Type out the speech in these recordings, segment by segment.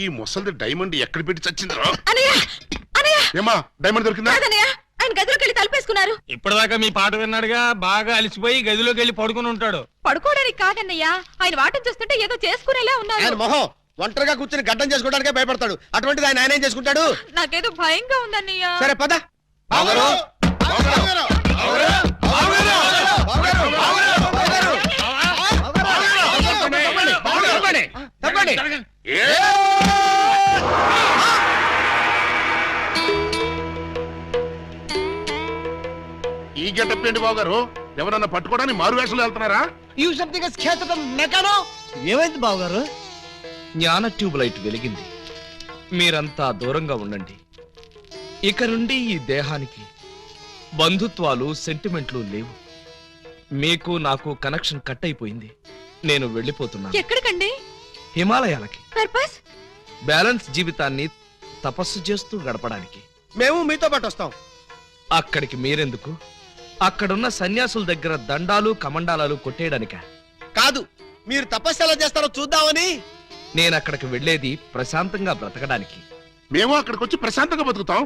ఈ ముసలిది డైమండ్ ఎక్కడ పెట్టి చచ్చిందిరా? అనయ్య అనయ్య ఏమా డైమండ్ దొరికిందా? కాదన్నయ్య, ఆయన గదిలోకి వెళ్ళి తలుపేసుకున్నారు. ఇప్పటిదాకా మీ పాట విన్నాడుగా, బాగా అలసిపోయి గదిలోకి వెళ్ళి పడుకుని ఉంటాడు. పడుకోవడానికి కాదన్నయ్య, ఆయన వాటం చూస్తుంటే ఏదో చేసుకునేలా ఆయన ఉన్నారు. మొహం ఒంటరిగా కూర్చుని గడ్డం చేసుకోవడానికే భయపడతాడు. అటువంటిది ఆయన ఏం చేసుకుంటాడు? నాకేదో భయంగా ఉందన్నయ్య. సరే పద. బావగారు, బావగారు, బావగారు, బావగారు, బావగారు, బావగారు, తప్పండి, తప్పండి. ఏ? ఈ గెటప్ ఏంటి బావగారు? ఎవరన్నా పట్టుకోవడానికి మారు వేషాలు వెళ్తున్నారా? ఏమైంది బావగారు? జ్ఞాన ట్యూబ్ లైట్ వెలిగింది. మీరంతా దూరంగా ఉండండి. ఇక నుండి ఈ దేహానికి బంధుత్వాలు సెంటిమెంట్లు లేవు. మీకు నాకు కనెక్షన్ కట్ అయిపోయింది. నేను వెళ్ళిపోతున్నాను. ఎక్కడికండి? హిమాలయాలకి. పర్పస్? బ్యాలెన్స్ జీవితాన్ని తపస్సు చేస్తూ గడపడానికి. మేము మీతో పాటు వస్తాం. అక్కడికి మీరెందుకు? అక్కడున్న సన్యాసుల దగ్గర దండాలు కమండాలాలు కొట్టేయడానిక? కాదు, మీరు తపస్సు ఎలా చేస్తారో చూద్దామని. నేను అక్కడికి వెళ్ళేది ప్రశాంతంగా బ్రతకడానికి. మేము అక్కడికి వచ్చి ప్రశాంతంగా బతుకుతాం.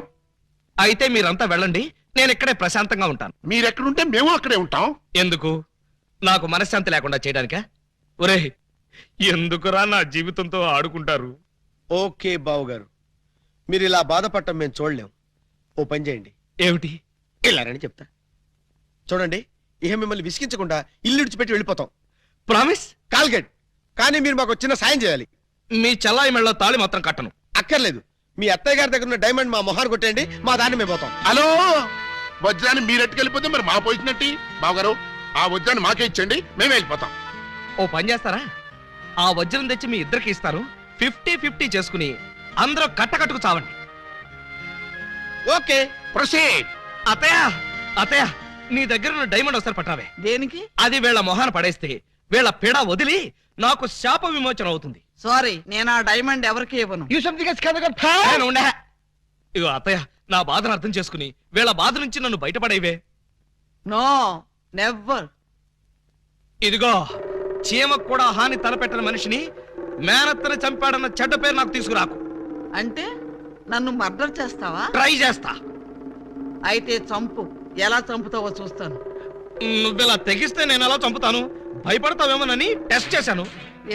అయితే మీరంతా వెళ్ళండి, నేను ఇక్కడే ప్రశాంతంగా ఉంటాను. మీరెక్కడుంటే మేము అక్కడే ఉంటాం. ఎందుకు? నాకు మనశ్శాంతి లేకుండా చేయడానికా? ఒరే, ఎందుకురా నా జీవితంతో ఆడుకుంటారు? ఓకే బావగారు, మీరు ఇలా బాధపడటం మేము చూడలేం. ఓ పని చేయండి. ఏమిటి? వెళ్ళారని చెప్తా. చూడండి, ఇహ మిమ్మల్ని విసిగించకుండా ఇల్లు విడిచిపెట్టి వెళ్ళిపోతాం. ప్రామిస్? కాల్గెట్. కానీ మీరు మాకు చిన్న సాయం చేయాలి. మీ చల్లాయి మెళ్ళ తాళి మాత్రం కట్టను. అక్కర్లేదు, మీ అత్తయ్య గారి దగ్గర ఉన్న డైమండ్ మా మొహాన్ని కొట్టేయండి, మా దాన్ని మేము పోతాం. హలో, వజ్రాన్ని మీరెట్టుకెళ్ళిపోతే మరి మా పోయినట్టి. బావగారు, ఆ వజ్రాన్ని మాకే ఇచ్చండి, మేమే వెళ్ళిపోతాం. ఓ పని చేస్తారా? ఆ వజ్రం తెచ్చి మీ ఇద్దరికి ఇస్తారు. 50-50 చేసుకుని అందరూ కట్టకట్టుకు చావండి. Okay, proceed. అత్తయ్య, అత్తయ్య, నీ దగ్గర ఉన్న డైమండ్ ఒకసారి పట్టావే. దేనికి? అది వీళ్ళ మొహాన్ని పడేస్తే వీళ్ళ పీడ వదిలి నాకు శాప విమోచన అవుతుంది. సారీ, నేను ఆ డైమండ్ ఎవరికి ఇవ్వను. నేను ఉండే. ఇగో అత్తయ్య, నా బాధను అర్థం చేసుకుని వీళ్ళ బాధ నుంచి నన్ను బయటపడేవే. No never. ఇదిగో, చీమకు కూడా హాని తలపెట్టని మనిషిని మేనత్తని చంపాడన్న చెడ్డ పేరు నాకు తీసుకురాకు. అంటే నన్ను మర్డర్ చేస్తావా? ట్రై చేస్తా. అయితే చంపు. ఎలా చంపుతావో చూస్తాను. నువ్వెలా తెగిస్తే నేను ఎలా చంపుతాను? భయపడతావేమోనని టెస్ట్ చేశాను.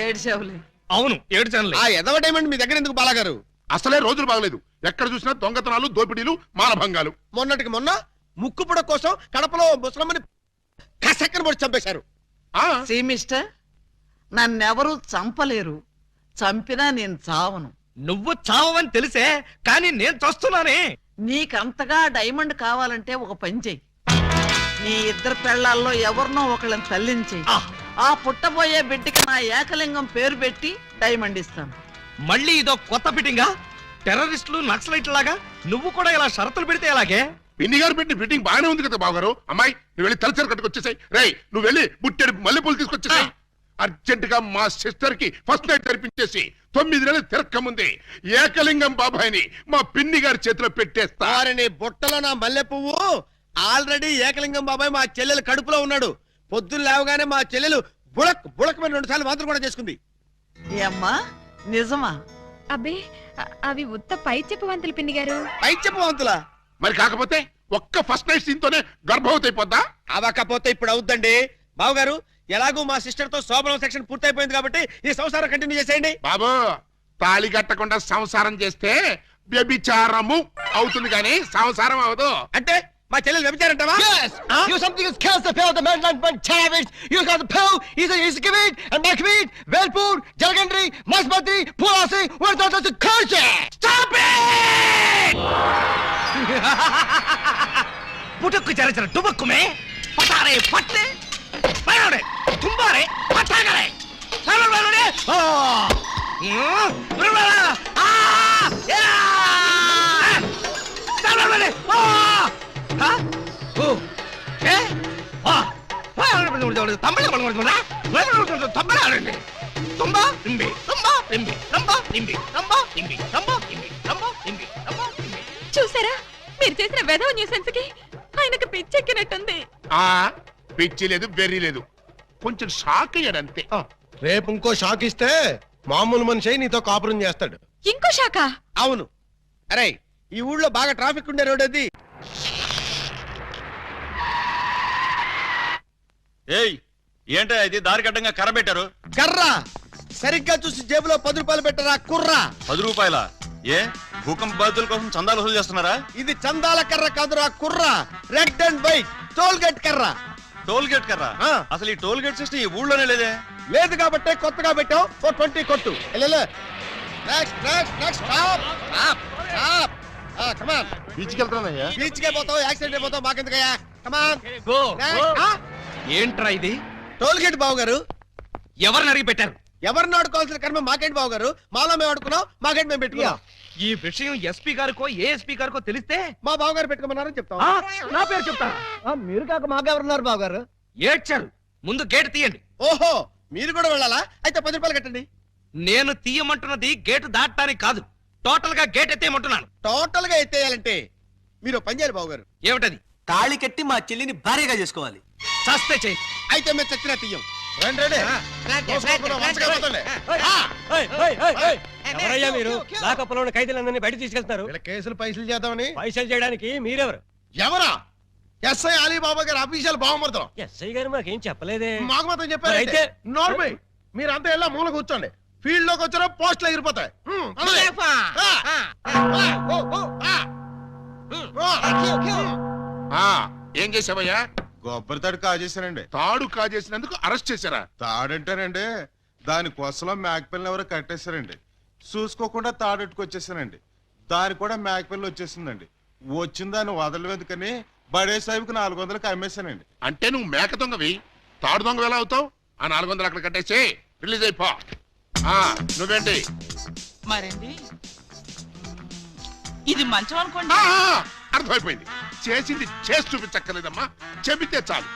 ఏడ్చావులే. అవును, ఏడ్చానులే. ఆ ఎదవ డైమండ్ మీ దగ్గర ఎందుకు బాలాగారు? అసలే రోజులు బాగలేదు. ఎక్కడ చూసినా దొంగతనాలు, దోపిడీలు, మానభంగాలు. మొన్నటికి మొన్న ముక్కు పుడ కోసం కడపలో ముసలమ్మని కసక్కన పొడి చంపేశారు. సీ మిస్టర్, నన్నెవరూ చంపలేరు. చంపినా నేను చావను. నువ్వు చావని తెలిసే, కానీ నేను చస్తున్నానే. నీకంతగా డైమండ్ కావాలంటే ఒక పని చెయ్యి. నీ ఇద్దరు పెళ్లాల్లో ఎవరినో ఒకళ్ళని తల్లించేయి. ఆ పుట్టబోయే బిడ్డకి నా ఏకలింగం పేరు పెట్టి డైమండ్ ఇస్తాను. మళ్ళీ ఇదో కొత్త ఫిట్టింగా? టెర్రరిస్టులు, నక్సలైట్ లాగా నువ్వు కూడా ఇలా షరతులు పెడితే ఎలాగే? పిన్ని గారు పెట్టిన ఫిట్టింగ్ బాగానే ఉంది కదా బావగారు. అమ్మాయి, నువ్వు వెళ్ళి తలచరు కట్టుకొచ్చేసాయి. రేయ్, నువ్వు వెళ్ళి బుట్టెడు మల్లెపూలు తీసుకొచ్చేసాయి. అర్జెంట్ గా మా సిస్టర్ కి ఫస్ట్ నైట్ జరిపించేసి 9 నెలలు తిరక్కముంది ఏకలింగం బాబాయిని మా పిన్ని గారి చేతిలో పెట్టేస్తా. వారిని బుట్టలో నా మల్లె పువ్వు. ఆల్రెడీ ఏకలింగం బాబాయ్ మా చెల్లెలు కడుపులో ఉన్నాడు. పొద్దున్న లేవగానే మా చెల్లెలు బుడక్ బుడకమైన 2 సార్లు మాత్రం కూడా చేసుకుంది. ఏమ్మా, నిజమా? అబ్బే, అవి ఉత్త పై చెప్పు వంతులు పిన్ని గారు. పై చెప్పవంతులా? మరి కాకపోతే ఒక్క ఫస్ట్ నైట్ సీన్ తోనే గర్భవతి అయిపోద్దా? అవకపోతే ఇప్పుడు అవుద్దండి. బావగారు, ఎలాగూ మా సిస్టర్ తో శోభనం సెక్షన్ పూర్తయిపోయింది కాబట్టి ఈ సంసారం కంటిన్యూ చేసేయండి. బాబు, తాళి కట్టకుండా సంసారం చేస్తే వ్యభిచారము అవుతుంది కానీ సంసారం అవదు. అంటే మా చెల్లెలు వ్యభిచారంటావా? You something is kills the pill, the man and Chavez. You got the pill, he's a kibit, and my kibit, Velpur, Jalgandri, Masbati, Pulasi, where's the curse? Stop it! पुटक चले चले डुबक में पटारे पट्टे परोड़े तुम्बारे पटागरे सालों वालों आ बरबरा आ या सालों वाले हाँ ओ क्या तंबले तंबले తుంబా రింబి తుంబా రింబి తుంబా రింబి తుంబా రింబి తుంబా రింబి తుంబా రింబి తుంబా రింబి. చూసారా, మీరు చేసిన వెధవ న్యూసెన్స్ కి ఆయనకు పిచ్చెక్కినట్టుంది. ఆ పిచ్చి లేదు, వెర్రి లేదు, కొంచెం షాక్ అయ్యాడు అంతే. రేపు ఇంకో షాక్ ఇస్తే మామూలు మనిషి నీతో కాపురం చేస్తాడు. ఇంకో శాఖ? అవును. అరే ఈ ఊళ్ళో బాగా ట్రాఫిక్ ఉండే రోడ్ అది. ఏయ్ ఏంటో ఇది దారికి అడ్డంగా కర్ర పెట్టారు? కర్ర సరిగ్గా చూసి జేబులో 10 రూపాయలు పెట్టరా కుర్రా. 10 రూపాయల? ఏ భూకంప బాధితుల కోసం చందాలు వసూలు చేస్తున్నారా? ఇది చందాల కర్ర కాదురా కుర్రా, red and white toll gate కర్ర. టోల్ గేట్ కర్ర? ఆ. అసలు ఈ టోల్ గేట్ సిస్టమ్ ఈ ఊళ్ళోనే లేదే. లేదు కాబట్టే కొత్తగా పెట్టావు. 20 కొట్టు. Next next next stop stop stop. Come on. బీచ్కి వెళ్తానయ్యా. బీచ్ కే పోతావు, యాక్సిడెంట్ అయిపోతావు, మాకెందుకయ్యా. కమాన్. Go, go. ఏంట్రా ఇది? టోల్ గేట్ బావు గారు. ఎవరిని అడిగి పెట్టారు? ఎవరిని ఆడుకోవాల్సిన కర్మ మాకేంటి బావు గారు. మాలో మేము ఆడుకున్నాం, మాకేంటి మేము పెట్టుకున్నాం. ఈ విషయం ఎస్పీ గారికో ఏఎస్పీ గారికో తెలిస్తే మా బావు గారు పెట్టుకోమన్నారని చెప్తాం. ఆ, నా పేరు చెప్తా. మీరు కాక మాకెవరున్నారు బాబు గారు? ఏడ్చారు. ముందు గేట్ తీయండి. ఓహో మీరు కూడా వెళ్ళాలా? అయితే 10 రూపాయలు కట్టండి. నేను తీయమంటున్నది గేటు దాటడానికి కాదు, టోటల్ గా గేట్ ఎత్తేయమంటున్నాను. టోటల్ గా ఎత్తేయాలంటే మీరు పని చేయాలి బావు గారు. ఏమిటది? తాళి కట్టి మా చెల్లిని భార్యగా చేసుకోవాలి. చస్తే చేయి. అయితే మేము చచ్చినా తీయం. ఎవరయ్యా మీరు? లాకప్లో ఉన్న ఖైదీలందరినీ బయట తీసుకెళ్తున్నారు. కేసులు పైసలు చేద్దామని. పైసలు చేయడానికి మీరెవరు? ఎవరా? ఎస్ఐ అలీబాబా గారు అఫీషియల్ బావమరుతాం. ఎస్ఐ గారు మాకేం చెప్పలేదే. మాకు మాత్రం చెప్పారు. అయితే నోర్మై మీరంతా ఎలా మూల కూర్చోండి. ఫీల్డ్ లోకి వచ్చారో పోస్టులు ఎగిరిపోతాయి. ఏం చేసావయ్యా? కొబ్బరి తాడు కాజేశానండి. తాడు కాజేసినందుకు అరెస్ట్ చేశారా? తాడంటారండి, దాని కొసలో మేకపిల్లని ఎవరో కట్టేశారండి. చూసుకోకుండా తాడెట్టుకొచ్చేసానండి. దాని కూడా మేకపిల్ల వచ్చేసిందండి. వచ్చిన దాన్ని వదలవేందుకని బడే సాహిబ్కి 400కి అమ్మేశానండి. అంటే నువ్వు మేక దొంగవి, తాడు దొంగ ఎలా అవుతావు? ఆ 400 అక్కడ కట్టేసి రిలీజ్ అయిపో. నువ్వేంటి? మరండి ఇది మంచం అనుకోండి. అర్థమైపోయింది. చేసింది చేసి చూపించక్కర్లేదమ్మా, చెబితే చాలు.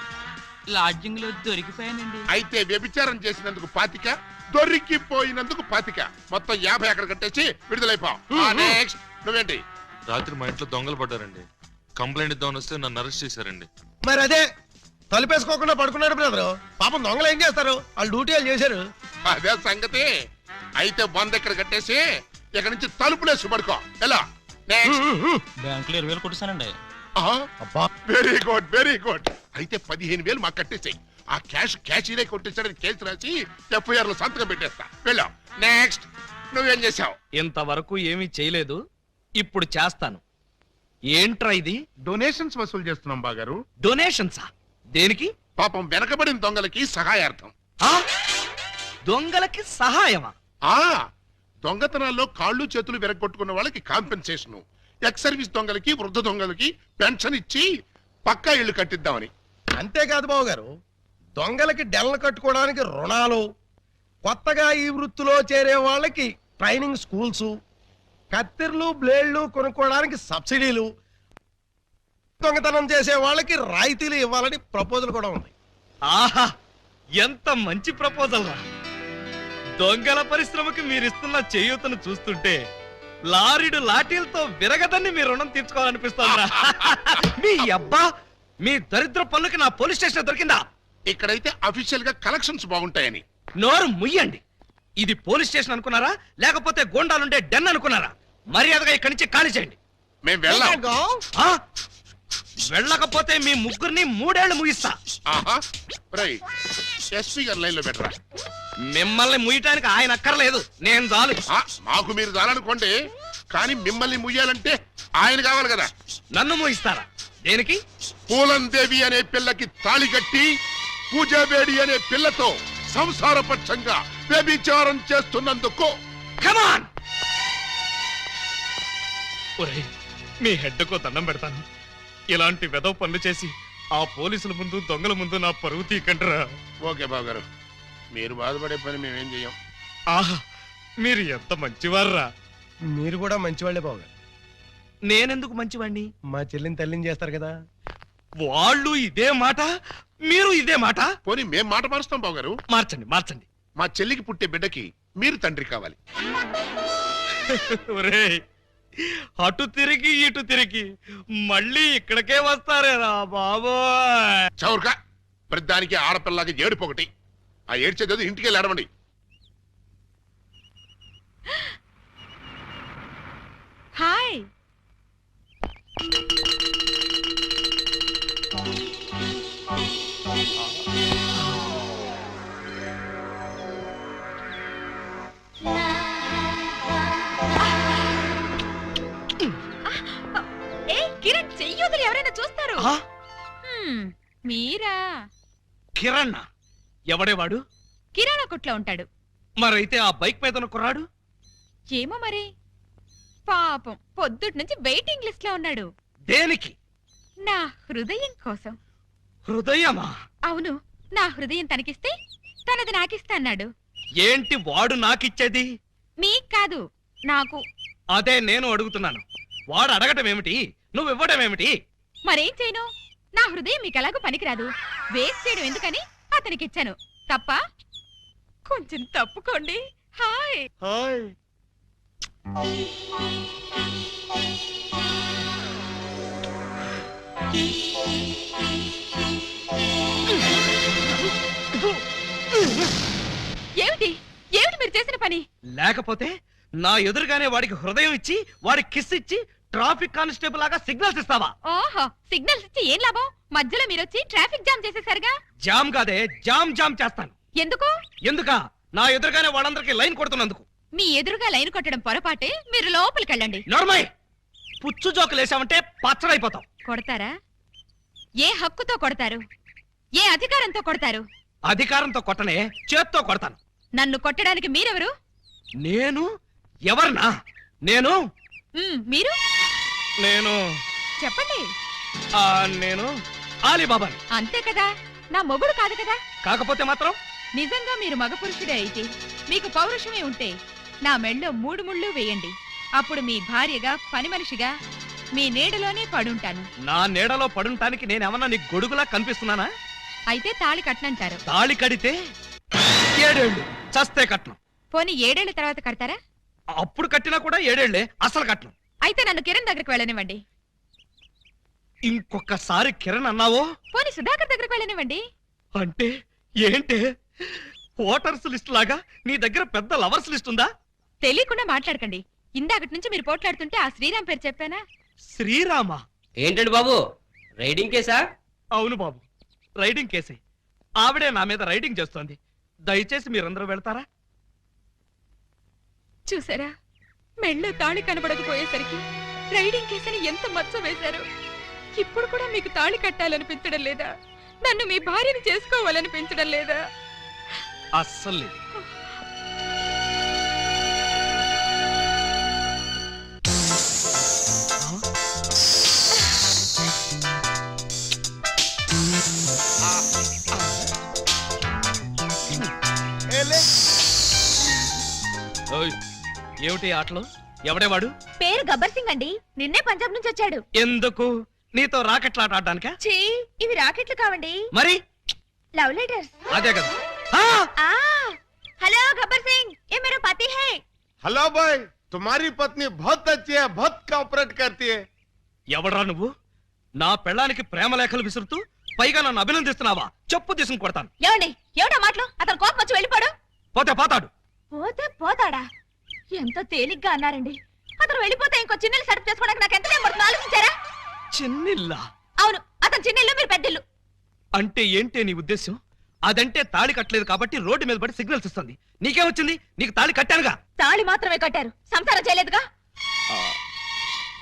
లాడ్జింగ్ లో దొరికిపోయానండి. అయితే వ్యభిచారం చేసినందుకు 25, దొరికిపోయినందుకు 25, మొత్తం 50 అక్కడ కట్టేసి విడుదలైపో. నెక్స్ట్ నువ్వేంటి? రాత్రి మా ఇంట్లో దొంగలు పడ్డారండి. కంప్లైంట్ ఇద్దామని వస్తే నన్ను అరెస్ట్ చేశారండి. మరి అదే తలుపేసుకోకుండా పడుకున్నాడు బ్రదరు. పాపం దొంగలు ఏం చేస్తారు, వాళ్ళు డ్యూటీ వాళ్ళు చేశారు. అదే సంగతి. అయితే 100 ఇక్కడ కట్టేసి ఇక్కడ నుంచి తలుపులేసి పడుకో. ఎలా? నెక్స్ట్. బ్యాంకులో 20,000 కొట్టిస్తానండి. Very good very good. అయితే 15,000 మాకు కట్టేసాయి. ఆ క్యాషీనే కొట్టేసాడని కేసు రాసి FIR లో సంతకం పెట్టేస్తా. వెళ్ళా. నెక్స్ట్ నువ్వేం చేసావు? ఇంతవరకు ఏమీ చేయలేదు, ఇప్పుడు చేస్తాను. ఏంట్రా ఇది? డొనేషన్స్ వసూలు చేస్తున్నాం బాగారు. డొనేషన్సా? దేనికి? పాపం వెనకబడిన దొంగలకి సహాయార్థం. ఆ? దొంగలకి సహాయమా? దొంగతనాల్లో కాళ్ళు చేతులు విరగొట్టుకున్న వాళ్ళకి కాంపెన్సేషన్, ఎక్స్ సర్వీస్ దొంగలకి వృద్ధ దొంగలకి పెన్షన్ ఇచ్చి పక్కా ఇళ్లు కట్టిద్దామని. అంతేకాదు బాబు గారు, దొంగలకి డెల్లు కట్టుకోవడానికి రుణాలు, కొత్తగా ఈ వృత్తిలో చేరే వాళ్ళకి ట్రైనింగ్ స్కూల్స్, కత్తిర్లు బ్లేడ్లు కొనుక్కోవడానికి సబ్సిడీలు, దొంగతనం చేసే వాళ్ళకి రాయితీలు ఇవ్వాలని ప్రపోజల్ కూడా ఉంది. ఆహా, ఎంత మంచి ప్రపోజల్ రా. దొంగల పరిశ్రమకి మీరిస్తున్న చేయూతను చూస్తుంటే లారీడు లాఠీలతో విరగదని మీ రుణం తీర్చుకోవాలనిపిస్తోందిరా. మీ అబ్బా, మీ దరిద్ర పనులకి నా పోలీస్ స్టేషన్ దొరికిందా? ఇక్కడైతే అఫీషియల్ గా కలెక్షన్స్ బాగుంటాయని. నోరు ముయ్యండి. ఇది పోలీస్ స్టేషన్ అనుకున్నారా, లేకపోతే గోండాలుండే డెన్ అనుకున్నారా? మర్యాదగా ఇక్కడి నుంచి ఖాళీ చేయండి. మేము వెళ్ళాం. ఆ? వెళ్ళకపోతే మీ ముగ్గురిని 3 ఏళ్లు ముగిస్తా. ఎస్పీ గారు లైన్ లో పెట్టరా. మిమ్మల్ని ముయ్యటానికి ఆయన అక్కర్లేదు, నేను చాలు. మాకు మీరు చాలనుకోండి, కానీ మిమ్మల్ని ముయ్యాలంటే ఆయన కావాలి కదా. నన్ను ముగిస్తారా? దేనికి? పూలందేవి అనే పిల్లకి తాళి కట్టి పూజాబేడి అనే పిల్లతో సంసారపక్షంగా వ్యభిచారం చేస్తున్నందుకు. కమాన్! ఒరేయ్, మీ హెడ్కో దండం పెడతాను. ఇలాంటి వెదవ పనులు చేసి ఆ పోలీసుల ముందు దొంగల ముందు నా పరువు తీకంటరా. ఓకే బావగారు, మీరు బాధపడే పని మేమేం చెయ్యం. ఆహా, మీరు ఎంత మంచివారురా. మీరు కూడా మంచివాళ్లే బాబు గారు. నేనెందుకు మంచివాణ్ణి? మా చెల్లిని తల్లిని చేస్తారు కదా. వాళ్ళు ఇదే మాట, మీరు ఇదే మాట. పోనీ మేం మాట మారుస్తాం బావగారు. మార్చండి మార్చండి. మా చెల్లికి పుట్టే బిడ్డకి మీరు తండ్రి కావాలి. ఒరేయ్, అటు తిరిగి ఇటు తిరిగి మళ్ళీ ఇక్కడికే వస్తారేరా బాబోయ్. చౌర్కా, ప్రతిదానికి ఆడపిల్లకి ఏడుపు ఒకటి. ఆ ఏడ్చేది ఇంటికి వెళ్ళి ఏడవండి. బాయ్. ఏ కిరణ్, చెయ్యొదులు, ఎవరైనా చూస్తారు. ఆ? మీరా? కిరణ్ ఎవడేవాడు? కిరాణా కొట్లో ఉంటాడు. మరైతే ఆ బైక్ మీద ఉన్న కుర్రాడు? ఏమో మరి. పాపం పొద్దుటి నుంచి వెయిటింగ్ లిస్ట్ లో ఉన్నాడు. దేనికి? నా హృదయం కోసం. హృదయమా? అవును, నా హృదయం తనకిస్తే తనది నాకిస్తా అన్నాడు. ఏంటి వాడు నాకిచ్చేది? మీకు కాదు, నాకు. అదే నేను అడుగుతున్నాను. వాడు అడగటం ఏమిటి, నువ్వు ఇవ్వడం ఏమిటి? మరేం చేయను? నా హృదయం మీకు ఎలాగో పనికిరాదు. వేస్ట్ చేయడం ఎందుకని అతనికిచ్చాను. తప్ప? కొంచెం తప్పుకోండి. హాయ్. హాయ్. ఏమిటి ఏమిటి మీరు చేసిన పని? లేకపోతే నా ఎదురుగానే వాడికి హృదయం ఇచ్చి వాడికి కిస్ ఇచ్చి ట్రాఫిక్ కానిస్టేబుల్ లాగా సిగ్నల్స్ ఇస్తావా? ఓహో, సిగ్నల్స్ ఇచ్చి ఏం లాభం? మధ్యలో మీరొచ్చి ట్రాఫిక్ జామ్ చేసేసరిగా. జామ్ కాదే, జామ్ జామ్ చేస్తాను. ఎందుకు? ఎందుకా? నా ఎదురుగానే వాళ్ళందరికీ లైన్ కొడుతున్నందుకు. మీ ఎదురుగా లైన్ కొట్టడం పొరపాటే. మీరు లోపలికెళ్ళండి. నోర్మై, పుచ్చు జోకులేసావంటే పచ్చడైపోతాం. కొడతారా? ఏ హక్కుతో కొడతారు? ఏ అధికారంతో కొడతారు? అధికారంతో కొట్టనే, చేత్తో కొడతాను. నన్ను కొట్టడానికి మీరెవరు? నేను ఎవర్నా? నేను మీరు నేను చెప్పండి. నేను ఆలీబాబాని. అంతే కదా, నా మొగుడు కాదు కదా. కాకపోతే మాత్రం నిజంగా మీరు మగ పురుషుడే అయితే, మీకు పౌరుషమే ఉంటే నా మెళ్ళో 3 ముళ్ళు వేయండి. అప్పుడు మీ భార్యగా, పని మనిషిగా మీ నీడలోనే పడుంటాను. నా నీడలో పడుంటానికి నేనేమన్నా నీకు గొడుగులా కనిపిస్తున్నానా? అయితే తాళి కట్టనంటారు. తాళి కడితే 7 ఏళ్ళు, చస్తే కట్నం. పోనీ 7 ఏళ్ల తర్వాత కడతారా? అప్పుడు కట్టినా కూడా 7 ఏళ్లే, అసలు కట్నం. అయితే నన్ను కిరణ్ దగ్గరికి వెళ్ళనివ్వండి. ఇంకొకసారి కిరణ్ అన్నావో? పోనీ సుధాకర్ దగ్గరికి వెళ్ళనివ్వండి. అంటే ఏంటే, ఓటర్స్ లిస్ట్ లాగా నీ దగ్గర పెద్ద లవర్స్ లిస్ట్ ఉందా? తెలియకుండా మాట్లాడకండి. ఇందాకటి నుంచి మీరు పోట్లాడుతుంటే ఆ శ్రీరామ్ పేరు చెప్పానా? శ్రీరామా? ఏంటండి బాబు, రైడింగ్ కేసా? అవును బాబు, రైడింగ్ కేసే. ఆవిడే నా మీద రైడింగ్ చేస్తోంది. దయచేసి మీరందరూ వెళ్తారా? చూసారా, మెళ్ళో తాళి కనబడకపోయేసరికి రైడింగ్ కేసని ఎంత మచ్చ వేశారు. ఇప్పుడు కూడా మీకు తాళి కట్టాలనిపించడం లేదా? నన్ను మీ భార్యని చేసుకోవాలనిపించడం లేదా? అస్సలు లేదు. ఓయ్, ఏమిటి ఆటలు? ఎవడేవాడు? పేరు గబ్బర్ సింగ్ అండి. నిన్నే పంజాబ్ నుంచి వచ్చాడు. ఎందుకు? నీతో రాకెట్లాట ఆడడానికా? ఛీ, ఇవి రాకెట్లు కావండి, మరి లవ్ లెటర్స్. అదే కదా. हेलो गब्बर सिंह, ये मेरा पति है। हेलो भाई, तुम्हारी पत्नी बहुत अच्छी है, बहुत कोऑपरेट करती है। ఎవడరా నువ్వు? నా పెళ్ళానికి ప్రేమ లేఖలు విసురుతూ పైగా నన్ను అభినందిస్తున్నావా? చెప్పు తీసుకుని కొడతాను. ఏమండి, ఏమిటా మాటలు? అతను కోపం వచ్చి వెళ్ళిపోడు. పోతే పోతాడు. పోతే పోతాడా? ఎంత తేలిగ్గా అన్నారండి. అతను వెళ్ళిపోతే ఇంకో చిన్నెల్లు సెటప్ చేసుకోవడానికి నాకు ఎంత టైం పడుతుందో ఆలోచించారా? చిన్నిల్లా? అవును, అతను చిన్నెల్లు, మీరు పెద్దిల్లు. అంటే ఏంటే నీ ఉద్దేశం? అదంటే తాళి కట్టలేదు కాబట్టి రోడ్డు మీద పడి సిగ్నల్స్ ఇస్తుంది. నీకేమొచ్చింది? నీకు తాళి కట్టానుగా. తాళి మాత్రమే కట్టారు, సంసారం చేయలేదుగా.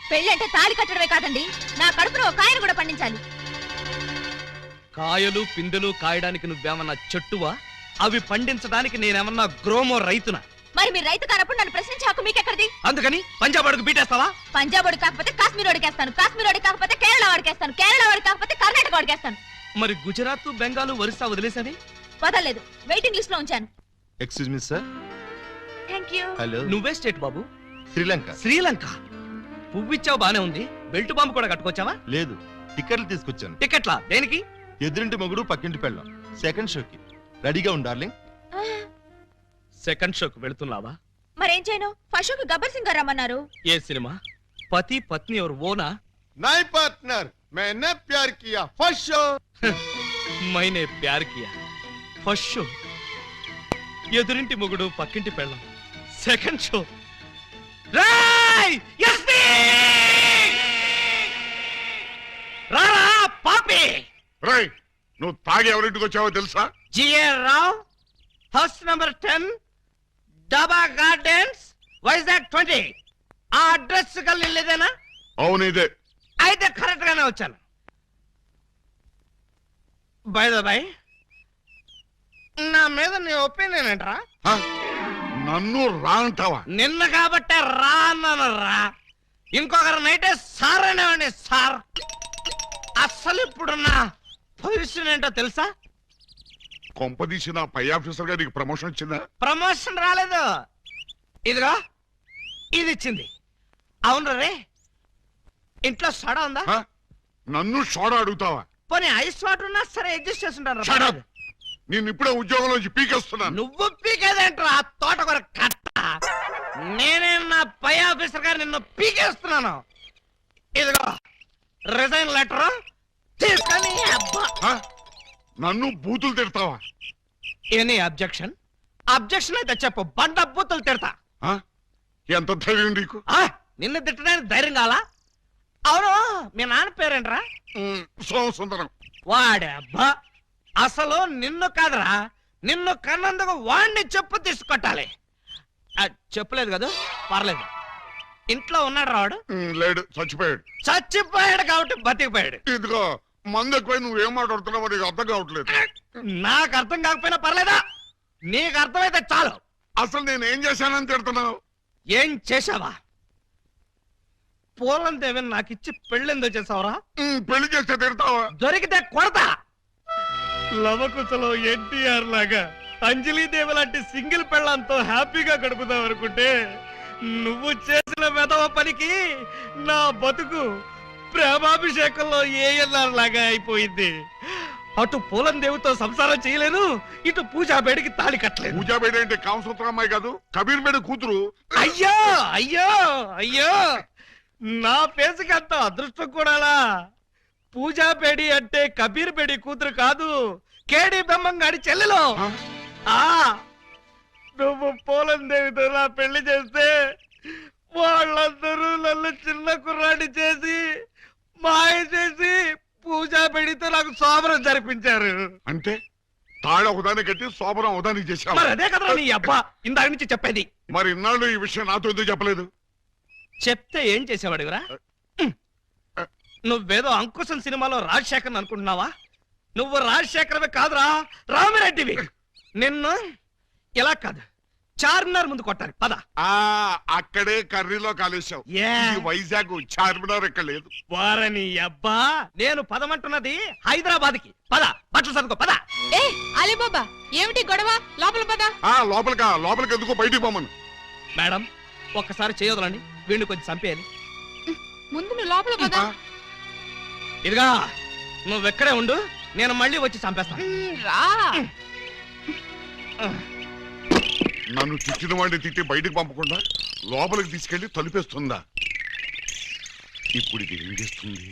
పెళ్లి అంటే తాళి కట్టడమే కాదండి, నా కడుపులో ఒక కాయను కూడా పండించాలి. కాయలు పిందెలు కాయడానికి నువ్వేమన్నా చెట్టువా? అవి పండించడానికి నేనేమన్నా గ్రోమో రైతునా? మరి మీరు రైతు కానప్పుడు నన్ను ప్రశ్నించే హక్కు మీకెక్కడిది? అందుకని పంజాబ్ అడుగు బీటేస్తావా? పంజాబ్ వాడు కాకపోతే కాశ్మీర్ వాడికేస్తాను, కాశ్మీర్ వాడి కాకపోతే కేరళ వాడికేస్తాను, కేరళ వాడి కాకపోతే కర్ణాటక వాడికేస్తాను. మరి గుజరాత్, బెంగాల్, ఒరిస్సా వదిలేసావి? వదలలేదు, వెయిటింగ్ లిస్ట్ లో ఉంచాను. Excuse me sir. Thank you. Hello. నువ్వే స్టేట్ బాబు? శ్రీలంక। శ్రీలంక? పువ్విచ్చావు బానే ఉంది, బెల్ట్ బాంబు కూడా కట్టుకొచ్చావా? లేదు, టికెట్లు తీసుకొచ్చాను। టికెట్లా? దేనికి? ఎదురింటి మొగుడు పక్కింటి పెళ్ళం, సెకండ్ షోకి రెడీగా ఉండు డార్లింగ్। సెకండ్ షోకి వెళుతున్నావా? మరేం చేయను? ఫస్ట్ షోకి గబ్బర్ సింగ్ గారు రమ్మన్నారు. ఏ సినిమా? పతి పత్ని ఎవరు ఓనా? నై పార్ట్నర్, मैंने प्यार किया फर्स्ट शो। మైనే ప్యార్ కియా ఫస్ట్ షో. ఎదురింటి మొగుడు పక్కింటి పెళ్ళం, సెకండ్ షో. రాయ్ ఎస్పీ నువ్వు తాగి ఎవరింటికి వచ్చావో తెలుసా? GR Rao, house number 10, Daba Gardens, Vizag 20. ఆ అడ్రస్ కలిదేనా? అవును ఇదే. అయితే కరెక్ట్ గానే వచ్చాను. బై ద బై, నా మీద నీ ఒపీనియన్ ఏంట్రా? నన్ను రా అంటావా? నిన్న కాబట్టే రా అన్నాను రా. ఇంకొకరు నైటే సార్ అనేవాడిని సార్. అసలు ఇప్పుడున్న పొజిషన్ ఏంటో తెలుసా? కొంపదీసి నా పై ఆఫీసర్ గా నీకు ప్రమోషన్ వచ్చిందా? ప్రమోషన్ రాలేదు. ఇదిగో ఇది ఇచ్చింది. అవును రే, ఇంట్లో సోడా ఉందా? నన్ను సోడా అడుగుతావా? పోనీ ఐస్ వాటర్ ఉన్నా సరే అడ్జస్ట్ Shut చేస్తుంటాను. up! నేను ఇప్పుడే ఉద్యోగంలోంచి పీకేస్తున్నాను. నువ్వు పీకేదేంట్రా తోటకూర కట్ట. నేనే నా పై ఆఫీసర్ గారు నిన్ను పీకేస్తున్నాను. ఇదిగో రిజైన్ లెటర్ తీసుకొని. అబ్బా, నన్ను బూతులు తిడతావా? Any objection? అబ్జెక్షన్ అయితే చెప్పు, బండ బూతులు తిడతా. ఎంత ధైర్యం నీకు? నిన్ను తిట్టడానికి ధైర్యం కావాలా? అవును, మీ నాన్న పేరేంట్రా? సోమసుందరం. వాడే అబ్బా, అసలు నిన్ను కాదురా, నిన్ను కన్నందుకు వాడిని చెప్పు తీసుకొట్టాలి. చెప్పలేదు కదా, పర్లేదు. ఇంట్లో ఉన్నాడు రావాడు? లేడు, చచ్చిపోయాడు. చచ్చిపోయాడు కాబట్టి బతికిపోయాడు. ఇదిగో మందు ఎక్కువ నువ్వేం మాట్లాడుతున్నావో నీకు అర్థం కావట్లేదు. నాకు అర్థం కాకపోయినా పర్లేదా? నీకు అర్థమైతే చాలు. అసలు నేను ఏం చేశానని తిడుతున్నావు? ఏం చేశావా? పూలం దేవిని నాకు ఇచ్చి పెళ్ళెందుకు చేసావురా? పెళ్లి చేస్తే తిడతావా? దొరికితే కొడతా. లవకుశలో ఎన్టీఆర్ లాగా అంజలీదేవి లాంటి సింగిల్ పెళ్ళంతో హ్యాపీగా గడుపుదాం అనుకుంటే నువ్వు చేసిన వెధవ పనికి నా బతుకు ప్రేమాభిషేకంలో ఏఎన్ఆర్ లాగా అయిపోయింది. అటు పూలం దేవితో సంసారం చేయలేను, ఇటు పూజా బేడికి తాళి కట్టలేదు. పూజా బేడి అంటే కామసూత్ర అమ్మాయి కాదు, కబీర్ బేడి కూతురు. అయ్యో అయ్యో అయ్యో, నా పేసుకి అంత అదృష్టం కూడాలా? పూజా బేడి అంటే కబీర్ బేడి కూతురు కాదు, కేడి బెమ్మంగాడి చెల్లెలు. నువ్వు పూలం దేవితో నా పెళ్లి చేస్తే వాళ్ళందరూ నన్ను చిన్న కుర్రాడి చేసి మాయ చేసి పూజా బేడితో నాకు శోభనం జరిపించారు. అంటే తాళ ఒకదాన్ని కట్టి శోభనం ఒకదానికి చేశావు. మరి అదే కదా నీ అబ్బా ఇందాక నుంచి చెప్పేది. మరి ఇన్నాళ్ళు ఈ విషయం నాతో ఎందుకు చెప్పలేదు? చెప్తే ఏం చేసేవాడురా? నువ్వేదో అంకుశం సినిమాలో రాజశేఖర్ అనుకుంటున్నావా? నువ్వు రాజశేఖరవే కాదురా, రామిరెడ్డివి. నిన్ను ఇలా కాదు, చార్మినార్ ముందు కొట్టాలి. పద. అక్కడే కర్రీలో కాలేశావు. వైజాగ్ చార్మినార్ ఎక్కడ లేదు. వారని అబ్బా, నేను పదమంటున్నది హైదరాబాద్ కి. పద, బట్టలు సర్దుకో. పద. ఏ అలీబాబా, ఏమిటి గొడవ? లోపల పద. లోపలికి ఎందుకో బయటికి పోమను. మేడం, ఒక్కసారి చేయొదలండి, వీడిని కొంచెం చంపేయాలి. ముందు నువ్వు లోపల పద. ఇదిగా నువ్వెక్కడే ఉండు, నేను మళ్ళీ వచ్చి చంపేస్తాను. రా. నన్ను తిట్టిన వాడిని తిట్టి బయటికి పంపకుండా లోపలికి తీసుకెళ్లి తలుపేస్తుందా? ఇప్పుడు ఇది ఏం చేస్తుంది?